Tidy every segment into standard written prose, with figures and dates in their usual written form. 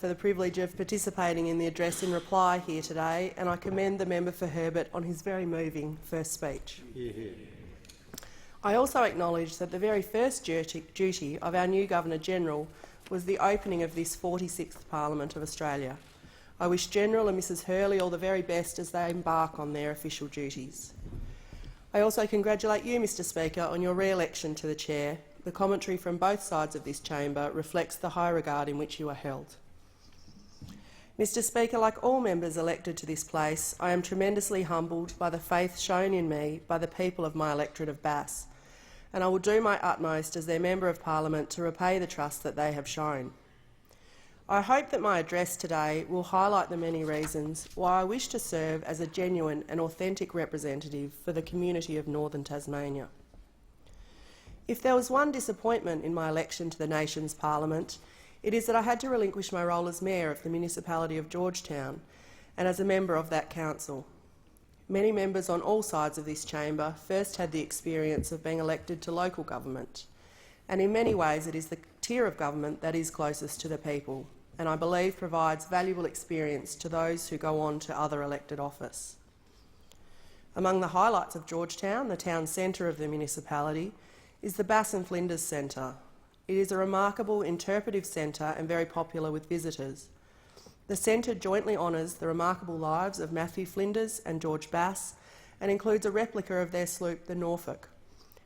for the privilege of participating in the address in reply here today, and I commend the member for Herbert on his very moving first speech. I also acknowledge that the very first duty of our new Governor-General was the opening of this 46th Parliament of Australia. I wish General and Mrs Hurley all the very best as they embark on their official duties. I also congratulate you, Mr Speaker, on your re-election to the chair. The commentary from both sides of this chamber reflects the high regard in which you are held. Mr Speaker, like all members elected to this place, I am tremendously humbled by the faith shown in me by the people of my electorate of Bass, and I will do my utmost as their Member of Parliament to repay the trust that they have shown. I hope that my address today will highlight the many reasons why I wish to serve as a genuine and authentic representative for the community of Northern Tasmania. If there was one disappointment in my election to the nation's Parliament, it is that I had to relinquish my role as Mayor of the municipality of Georgetown and as a member of that council. Many members on all sides of this chamber first had the experience of being elected to local government, and in many ways it is the tier of government that is closest to the people, and I believe provides valuable experience to those who go on to other elected office. Among the highlights of Georgetown, the town centre of the municipality, is the Bass and Flinders Centre. It is a remarkable interpretive centre and very popular with visitors. The centre jointly honours the remarkable lives of Matthew Flinders and George Bass and includes a replica of their sloop, the Norfolk,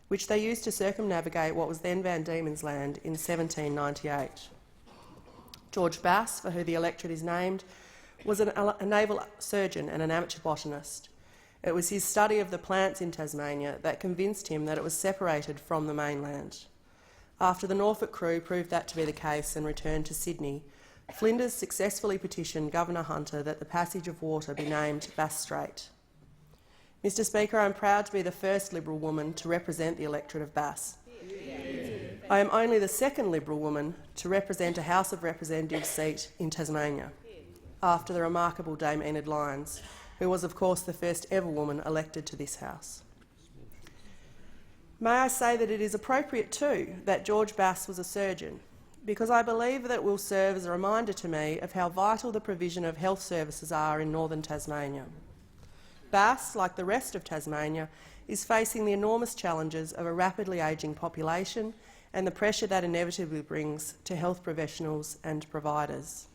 which they used to circumnavigate what was then Van Diemen's Land in 1798. George Bass, for who the electorate is named, was a naval surgeon and an amateur botanist. It was his study of the plants in Tasmania that convinced him that it was separated from the mainland. After the Norfolk crew proved that to be the case and returned to Sydney, Flinders successfully petitioned Governor Hunter that the passage of water be named Bass Strait. Mr Speaker, I am proud to be the first Liberal woman to represent the electorate of Bass. I am only the second Liberal woman to represent a House of Representatives seat in Tasmania, after the remarkable Dame Enid Lyons, who was of course the first ever woman elected to this House. May I say that it is appropriate too that George Bass was a surgeon, because I believe that it will serve as a reminder to me of how vital the provision of health services are in northern Tasmania. Bass, like the rest of Tasmania, is facing the enormous challenges of a rapidly ageing population and the pressure that inevitably brings to health professionals and providers.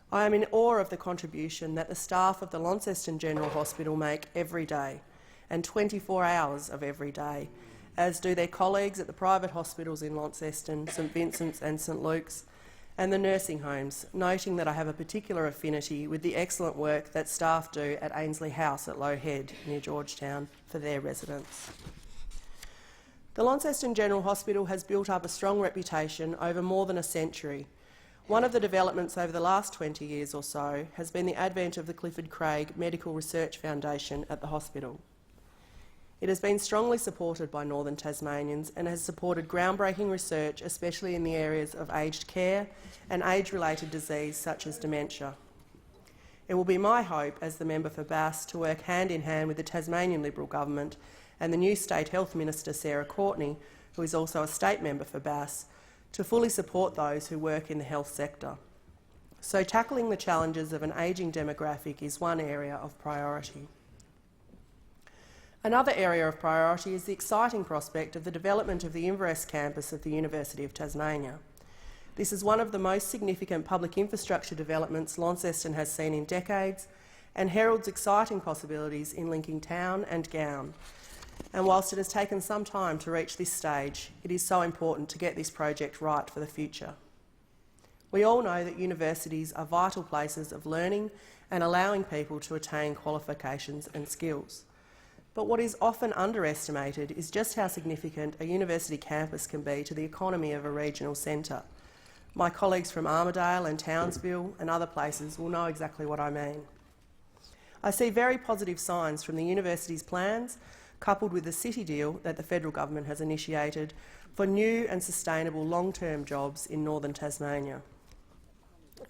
I am in awe of the contribution that the staff of the Launceston General Hospital make every day, and 24 hours of every day, as do their colleagues at the private hospitals in Launceston, St Vincent's and St Luke's, and the nursing homes, noting that I have a particular affinity with the excellent work that staff do at Ainsley House at Low Head, near Georgetown, for their residents. The Launceston General Hospital has built up a strong reputation over more than a century. One of the developments over the last 20 years or so has been the advent of the Clifford Craig Medical Research Foundation at the hospital. It has been strongly supported by Northern Tasmanians and has supported groundbreaking research, especially in the areas of aged care and age-related disease such as dementia. It will be my hope, as the member for Bass, to work hand in hand with the Tasmanian Liberal Government and the new State Health Minister, Sarah Courtenay, who is also a state member for Bass, to fully support those who work in the health sector. So tackling the challenges of an ageing demographic is one area of priority. Another area of priority is the exciting prospect of the development of the Inverest campus of the University of Tasmania. This is one of the most significant public infrastructure developments Launceston has seen in decades and heralds exciting possibilities in linking town and gown. And whilst it has taken some time to reach this stage, it is so important to get this project right for the future. We all know that universities are vital places of learning and allowing people to attain qualifications and skills. But what is often underestimated is just how significant a university campus can be to the economy of a regional centre. My colleagues from Armidale and Townsville and other places will know exactly what I mean. I see very positive signs from the university's plans, coupled with the city deal that the federal government has initiated for new and sustainable long-term jobs in northern Tasmania.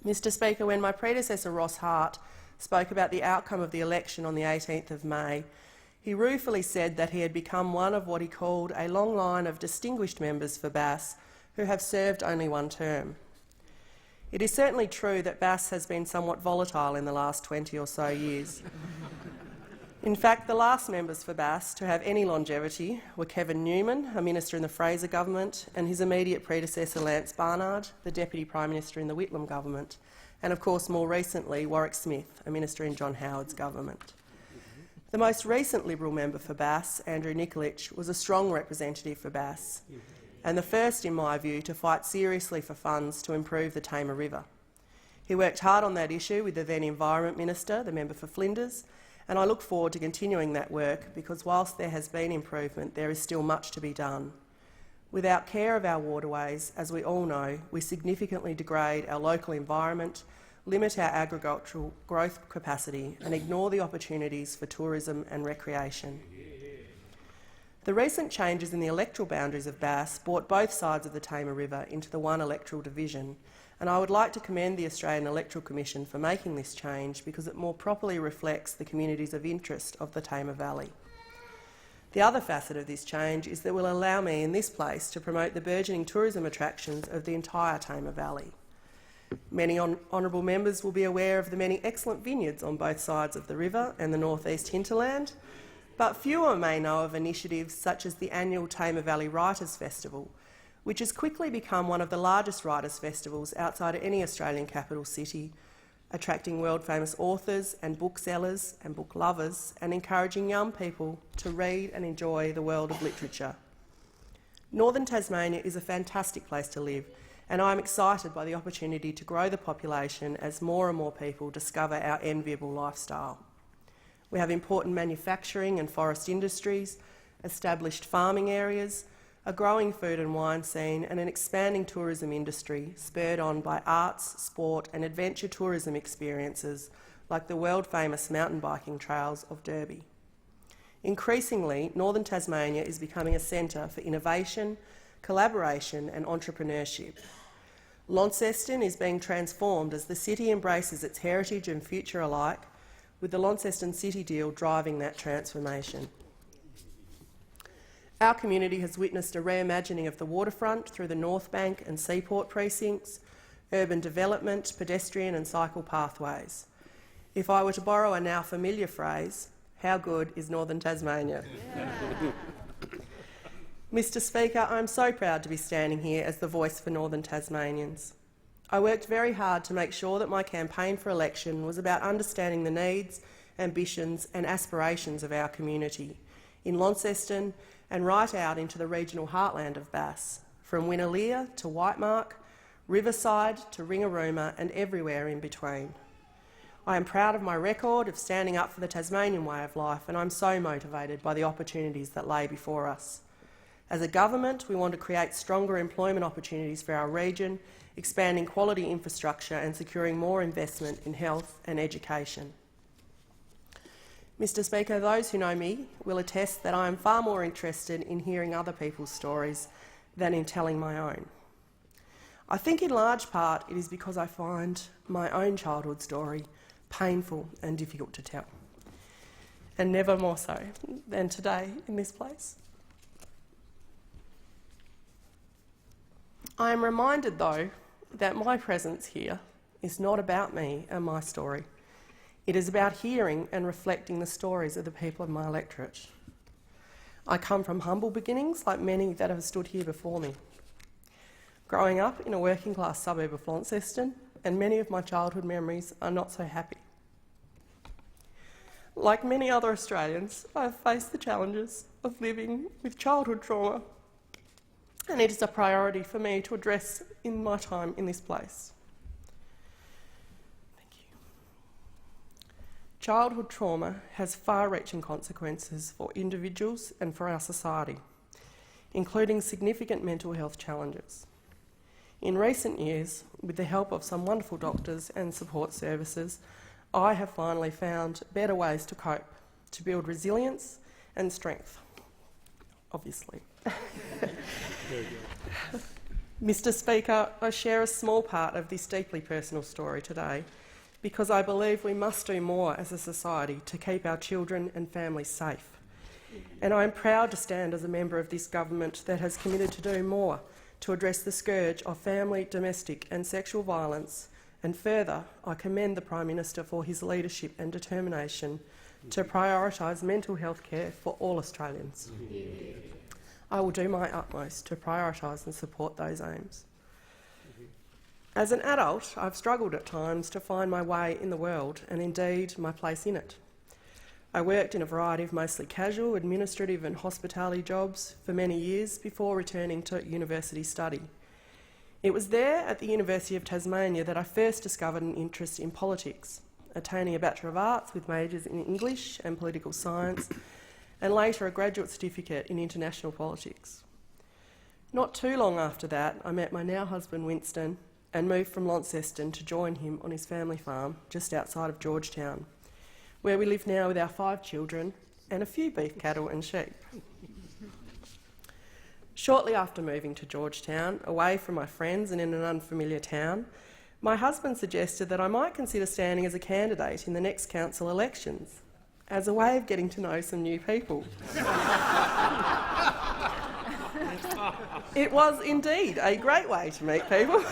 Mr Speaker, when my predecessor Ross Hart spoke about the outcome of the election on the 18th of May, he ruefully said that he had become one of what he called a long line of distinguished members for Bass who have served only one term. It is certainly true that Bass has been somewhat volatile in the last 20 or so years. In fact, the last members for Bass to have any longevity were Kevin Newman, a minister in the Fraser government, and his immediate predecessor Lance Barnard, the Deputy Prime Minister in the Whitlam government, and of course more recently Warwick Smith, a minister in John Howard's government. The most recent Liberal member for Bass, Andrew Nikolic, was a strong representative for Bass, and the first, in my view, to fight seriously for funds to improve the Tamar River. He worked hard on that issue with the then Environment Minister, the member for Flinders, and I look forward to continuing that work because whilst there has been improvement, there is still much to be done. Without care of our waterways, as we all know, we significantly degrade our local environment, limit our agricultural growth capacity and ignore the opportunities for tourism and recreation. The recent changes in the electoral boundaries of Bass brought both sides of the Tamar River into the one electoral division, and I would like to commend the Australian Electoral Commission for making this change because it more properly reflects the communities of interest of the Tamar Valley. The other facet of this change is that it will allow me in this place to promote the burgeoning tourism attractions of the entire Tamar Valley. Many honourable members will be aware of the many excellent vineyards on both sides of the river and the northeast hinterland, but fewer may know of initiatives such as the annual Tamar Valley Writers' Festival, which has quickly become one of the largest writers' festivals outside of any Australian capital city, attracting world-famous authors and booksellers and book lovers and encouraging young people to read and enjoy the world of literature. Northern Tasmania is a fantastic place to live, and I am excited by the opportunity to grow the population as more and more people discover our enviable lifestyle. We have important manufacturing and forest industries, established farming areas, a growing food and wine scene and an expanding tourism industry spurred on by arts, sport and adventure tourism experiences like the world-famous mountain biking trails of Derby. Increasingly, Northern Tasmania is becoming a centre for innovation, collaboration and entrepreneurship. Launceston is being transformed as the city embraces its heritage and future alike, with the Launceston City Deal driving that transformation. Our community has witnessed a reimagining of the waterfront through the North Bank and Seaport precincts, urban development, pedestrian and cycle pathways. If I were to borrow a now familiar phrase, how good is Northern Tasmania? Yeah. Mr Speaker, I'm so proud to be standing here as the voice for Northern Tasmanians. I worked very hard to make sure that my campaign for election was about understanding the needs, ambitions and aspirations of our community in Launceston and right out into the regional heartland of Bass, from Winnaleah to Whitemark, Riverside to Ringarooma and everywhere in between. I am proud of my record of standing up for the Tasmanian way of life, and I'm so motivated by the opportunities that lay before us. As a government, we want to create stronger employment opportunities for our region, expanding quality infrastructure and securing more investment in health and education. Mr Speaker, those who know me will attest that I am far more interested in hearing other people's stories than in telling my own. I think in large part it is because I find my own childhood story painful and difficult to tell, and never more so than today in this place. I am reminded, though, that my presence here is not about me and my story. It is about hearing and reflecting the stories of the people of my electorate. I come from humble beginnings, like many that have stood here before me. Growing up in a working-class suburb of Launceston, and many of my childhood memories are not so happy. Like many other Australians, I have faced the challenges of living with childhood trauma, and it is a priority for me to address in my time in this place. Childhood trauma has far-reaching consequences for individuals and for our society, including significant mental health challenges. In recent years, with the help of some wonderful doctors and support services, I have finally found better ways to cope, to build resilience and strength, obviously. Mr Speaker, I share a small part of this deeply personal story today because I believe we must do more as a society to keep our children and families safe. And I am proud to stand as a member of this government that has committed to do more to address the scourge of family, domestic and sexual violence, and further, I commend the Prime Minister for his leadership and determination to prioritise mental health care for all Australians. I will do my utmost to prioritise and support those aims. As an adult, I've struggled at times to find my way in the world and indeed my place in it. I worked in a variety of mostly casual, administrative and hospitality jobs for many years before returning to university study. It was there at the University of Tasmania that I first discovered an interest in politics, attaining a Bachelor of Arts with majors in English and Political Science, and later a graduate certificate in international politics. Not too long after that, I met my now husband Winston and moved from Launceston to join him on his family farm just outside of Georgetown, where we live now with our 5 children and a few beef cattle and sheep. Shortly after moving to Georgetown, away from my friends and in an unfamiliar town, my husband suggested that I might consider standing as a candidate in the next council elections as a way of getting to know some new people. It was indeed a great way to meet people.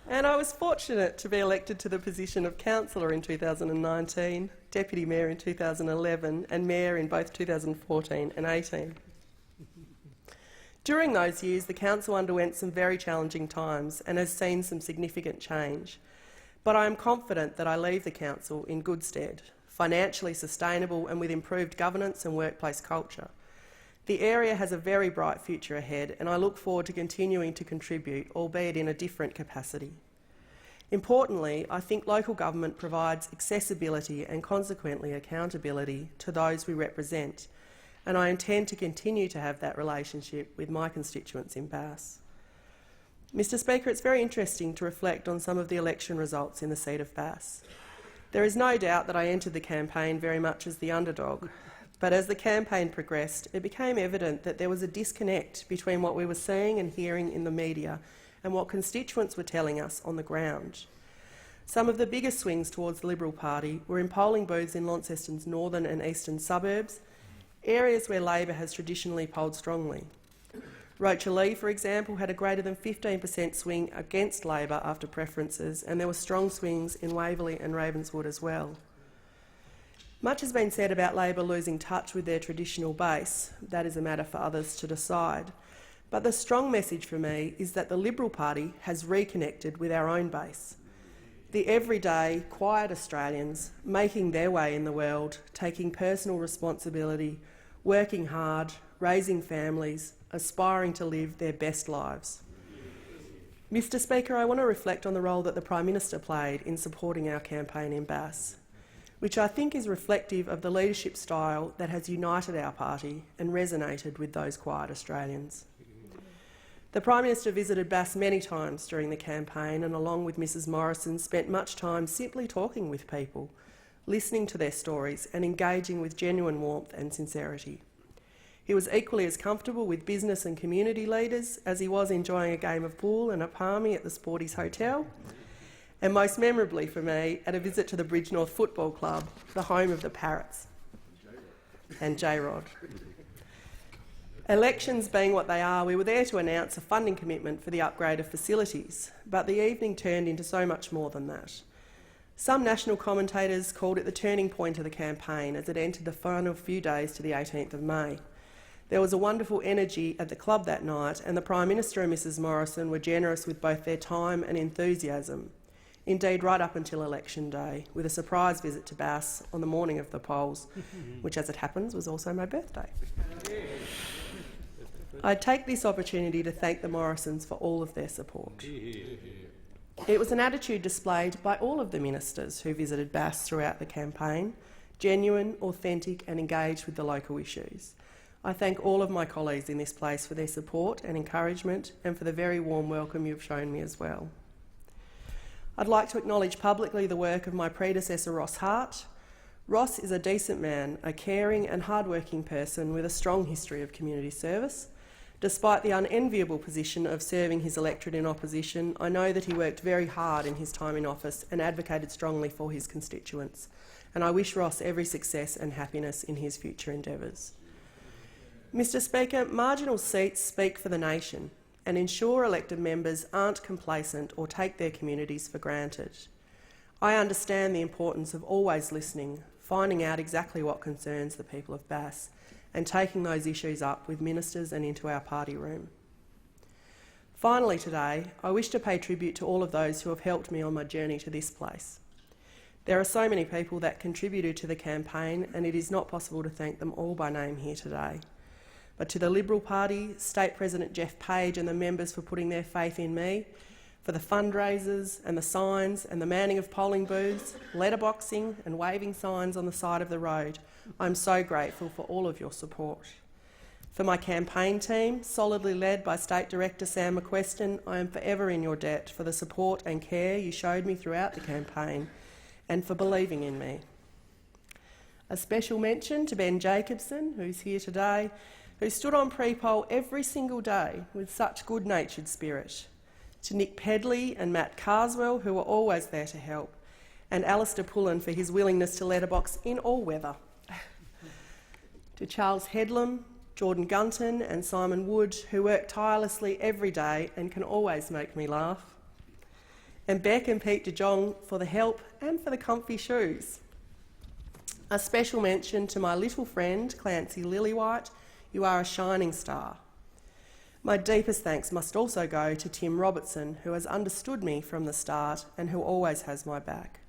And I was fortunate to be elected to the position of councillor in 2019, deputy mayor in 2011 and mayor in both 2014 and 18. During those years, the council underwent some very challenging times and has seen some significant change. But I am confident that I leave the council in good stead, financially sustainable and with improved governance and workplace culture. The area has a very bright future ahead and I look forward to continuing to contribute, albeit in a different capacity. Importantly, I think local government provides accessibility and consequently accountability to those we represent, and I intend to continue to have that relationship with my constituents in Bass. Mr Speaker, it's very interesting to reflect on some of the election results in the seat of Bass. There is no doubt that I entered the campaign very much as the underdog, but as the campaign progressed, it became evident that there was a disconnect between what we were seeing and hearing in the media and what constituents were telling us on the ground. Some of the biggest swings towards the Liberal Party were in polling booths in Launceston's northern and eastern suburbs, areas where Labor has traditionally polled strongly. Rocher-Lee, for example, had a greater than 15% swing against Labor after preferences, and there were strong swings in Waverley and Ravenswood as well. Much has been said about Labor losing touch with their traditional base. That is a matter for others to decide. But the strong message for me is that the Liberal Party has reconnected with our own base. The everyday, quiet Australians making their way in the world, taking personal responsibility, working hard, raising families, aspiring to live their best lives. Mr Speaker, I want to reflect on the role that the Prime Minister played in supporting our campaign in Bass, which I think is reflective of the leadership style that has united our party and resonated with those quiet Australians. The Prime Minister visited Bass many times during the campaign and, along with Mrs Morrison, spent much time simply talking with people, listening to their stories and engaging with genuine warmth and sincerity. He was equally as comfortable with business and community leaders as he was enjoying a game of pool and a palmy at the Sporties Hotel, and most memorably for me, at a visit to the Bridgenorth Football Club, the home of the Parrots and J-Rod. Elections being what they are, we were there to announce a funding commitment for the upgrade of facilities, but the evening turned into so much more than that. Some national commentators called it the turning point of the campaign as it entered the final few days to the 18th of May. There was a wonderful energy at the club that night, and the Prime Minister and Mrs Morrison were generous with both their time and enthusiasm. Indeed, right up until election day, with a surprise visit to Bass on the morning of the polls, which, as it happens, was also my birthday. I take this opportunity to thank the Morrisons for all of their support. It was an attitude displayed by all of the ministers who visited Bass throughout the campaign, genuine, authentic and engaged with the local issues. I thank all of my colleagues in this place for their support and encouragement and for the very warm welcome you've shown me as well. I'd like to acknowledge publicly the work of my predecessor, Ross Hart. Ross is a decent man, a caring and hard-working person with a strong history of community service. Despite the unenviable position of serving his electorate in opposition, I know that he worked very hard in his time in office and advocated strongly for his constituents, and I wish Ross every success and happiness in his future endeavours. Mr Speaker, marginal seats speak for the nation and ensure elected members aren't complacent or take their communities for granted. I understand the importance of always listening, finding out exactly what concerns the people of Bass and taking those issues up with ministers and into our party room. Finally today, I wish to pay tribute to all of those who have helped me on my journey to this place. There are so many people that contributed to the campaign, and it is not possible to thank them all by name here today. But to the Liberal Party, State President Jeff Page and the members for putting their faith in me, for the fundraisers and the signs and the manning of polling booths, letterboxing and waving signs on the side of the road, I'm so grateful for all of your support. For my campaign team, solidly led by State Director Sam McQuestion, I am forever in your debt for the support and care you showed me throughout the campaign and for believing in me. A special mention to Ben Jacobson, who's here today, who stood on pre-poll every single day with such good-natured spirit, to Nick Pedley and Matt Carswell, who were always there to help, and Alistair Pullen for his willingness to letterbox in all weather. To Charles Headlam, Jordan Gunton and Simon Wood, who work tirelessly every day and can always make me laugh. And Beck and Pete de Jong for the help and for the comfy shoes. A special mention to my little friend, Clancy Lillywhite. You are a shining star. My deepest thanks must also go to Tim Robertson, who has understood me from the start and who always has my back.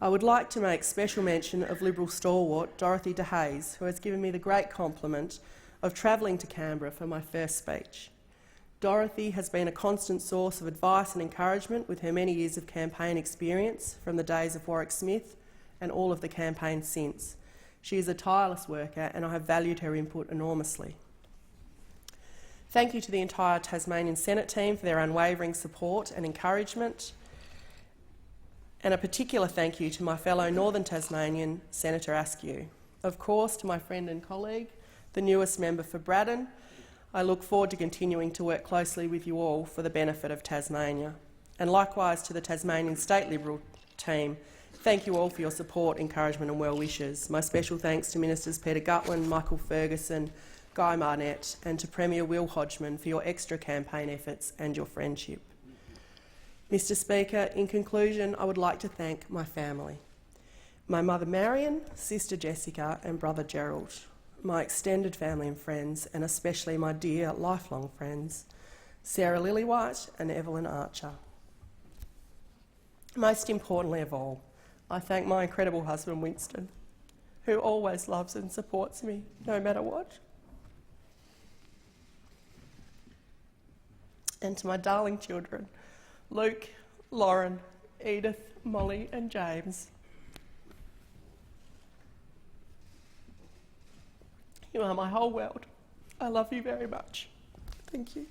I would like to make special mention of Liberal stalwart Dorothy De Hayes, who has given me the great compliment of travelling to Canberra for my first speech. Dorothy has been a constant source of advice and encouragement with her many years of campaign experience from the days of Warwick Smith and all of the campaigns since. She is a tireless worker and I have valued her input enormously. Thank you to the entire Tasmanian Senate team for their unwavering support and encouragement. And a particular thank you to my fellow Northern Tasmanian, Senator Askew. Of course, to my friend and colleague, the newest member for Braddon. I look forward to continuing to work closely with you all for the benefit of Tasmania. And likewise to the Tasmanian State Liberal team, thank you all for your support, encouragement and well wishes. My special thanks to Ministers Peter Gutwin, Michael Ferguson, Guy Marnett and to Premier Will Hodgman for your extra campaign efforts and your friendship. Mr Speaker, in conclusion, I would like to thank my family. My mother Marion, sister Jessica and brother Gerald, my extended family and friends, and especially my dear lifelong friends, Sarah Lillywhite and Evelyn Archer. Most importantly of all, I thank my incredible husband Winston, who always loves and supports me, no matter what. And to my darling children, Luke, Lauren, Edith, Molly and James. You are my whole world. I love you very much. Thank you.